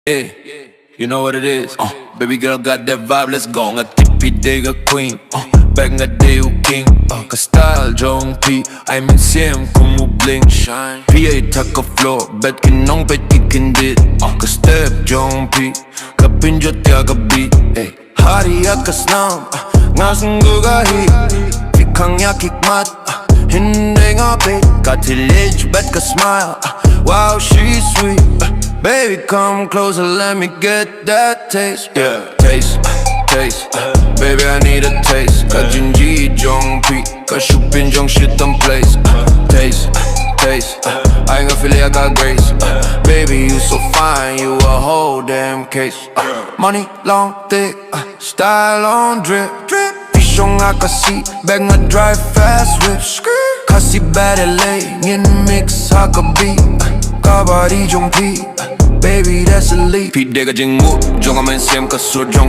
Yeah, you know what it is. Baby girl got that vibe, let's go. Nga tipi dega queen, back nga deo king. Ka style jong P, I mean xem kung mo bling shine. PA taka floor, bet kinong bet kikindit. Ka step jong P, ka pinjot ya ka beat. Hari ya ka snam, nga sunggo ka hit. Fikang ya kikmat, hindi nga bait. Ka tilage, bet ka smile. Wow, she's sweet. Baby, come closer, let me get that taste. Yeah, taste, taste. Baby, I need a taste. Ka jinji jong pi, ka shupin jong shit on place. Taste, taste. I ain't gonna feel like I got grace. Baby, you so fine, you a whole damn case. Money long, thick, style on drip. Fish on Khasi, bag nga drive fast whip. Khasi bad LA, in the mix, Khublei. Ka body jong pi, baby that's elite. Pi dega jing mu, jong amen xem ka sur jong